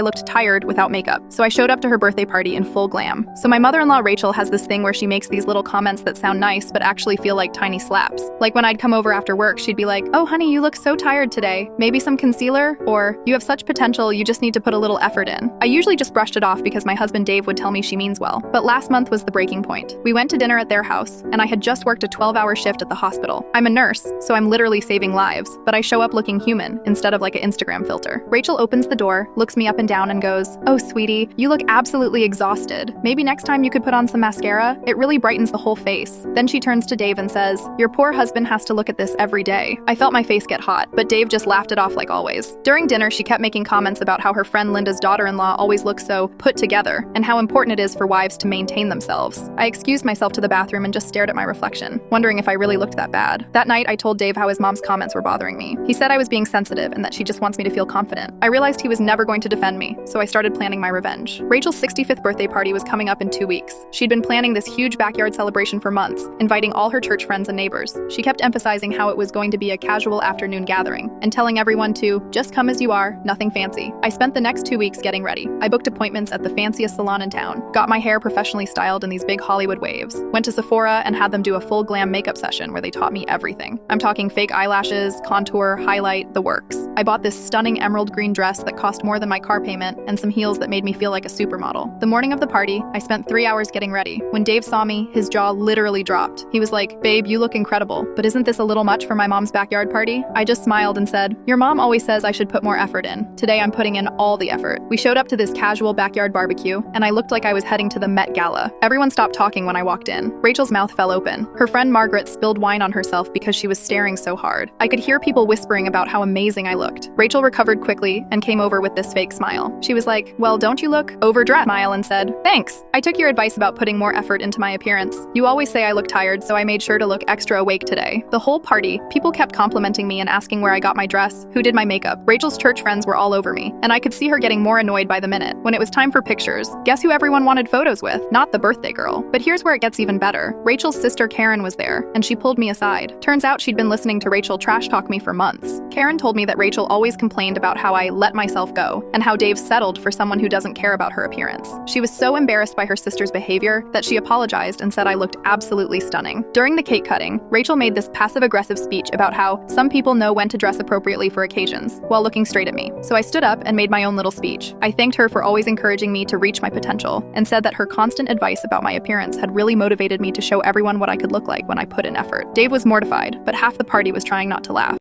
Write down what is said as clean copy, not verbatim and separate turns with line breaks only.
I looked tired without makeup, so I showed up to her birthday party in full glam. So my mother-in-law Rachel has this thing where she makes these little comments that sound nice but actually feel like tiny slaps. Like when I'd come over after work, she'd be like, "Oh honey, you look so tired today. Maybe some concealer?" Or, "You have such potential, you just need to put a little effort in." I usually just brushed it off because my husband Dave would tell me she means well. But last month was the breaking point. We went to dinner at their house, and I had just worked a 12-hour shift at the hospital. I'm a nurse, so I'm literally saving lives, but I show up looking human instead of like an Instagram filter. Rachel opens the door, looks me up and down and goes, "Oh sweetie, you look absolutely exhausted. Maybe next time you could put on some mascara? It really brightens the whole face." Then she turns to Dave and says, "Your poor husband has to look at this every day." I felt my face get hot, but Dave just laughed it off like always. During dinner, she kept making comments about how her friend Linda's daughter-in-law always looks so put together and how important it is for wives to maintain themselves. I excused myself to the bathroom and just stared at my reflection, wondering if I really looked that bad. That night, I told Dave how his mom's comments were bothering me. He said I was being sensitive and that she just wants me to feel confident. I realized he was never going to defend me, so I started planning my revenge. Rachel's 65th birthday party was coming up in 2 weeks. She'd been planning this huge backyard celebration for months, inviting all her church friends and neighbors. She kept emphasizing how it was going to be a casual afternoon gathering and telling everyone to just come as you are, nothing fancy. I spent the next 2 weeks getting ready. I booked appointments at the fanciest salon in town, got my hair professionally styled in these big Hollywood waves, went to Sephora and had them do a full glam makeup session where they taught me everything. I'm talking fake eyelashes, contour, highlight, the works. I bought this stunning emerald green dress that cost more than my car payment and some heels that made me feel like a supermodel. The morning of the party, I spent 3 hours getting ready. When Dave saw me, his jaw literally dropped. He was like, "Babe, you look incredible, but isn't this a little much for my mom's backyard party?" I just smiled and said, "Your mom always says I should put more effort in. Today I'm putting in all the effort." We showed up to this casual backyard barbecue, and I looked like I was heading to the Met Gala. Everyone stopped talking when I walked in. Rachel's mouth fell open. Her friend Margaret spilled wine on herself because she was staring so hard. I could hear people whispering about how amazing I looked. Rachel recovered quickly and came over with this fake smile. She was like, "Well, don't you look overdressed?" Smile and said, "Thanks. I took your advice about putting more effort into my appearance. You always say I look tired, so I made sure to look extra awake today." The whole party, people kept complimenting me and asking where I got my dress, who did my makeup. Rachel's church friends were all over me, and I could see her getting more annoyed by the minute. When it was time for pictures, guess who everyone wanted photos with? Not the birthday girl. But here's where it gets even better. Rachel's sister Karen was there, and she pulled me aside. Turns out she'd been listening to Rachel trash talk me for months. Karen told me that Rachel always complained about how I let myself go, and how Dave settled for someone who doesn't care about her appearance. She was so embarrassed by her sister's behavior that she apologized and said I looked absolutely stunning. During the cake cutting, Rachel made this passive-aggressive speech about how some people know when to dress appropriately for occasions, while looking straight at me. So I stood up and made my own little speech. I thanked her for always encouraging me to reach my potential, and said that her constant advice about my appearance had really motivated me to show everyone what I could look like when I put in effort. Dave was mortified, but half the party was trying not to laugh.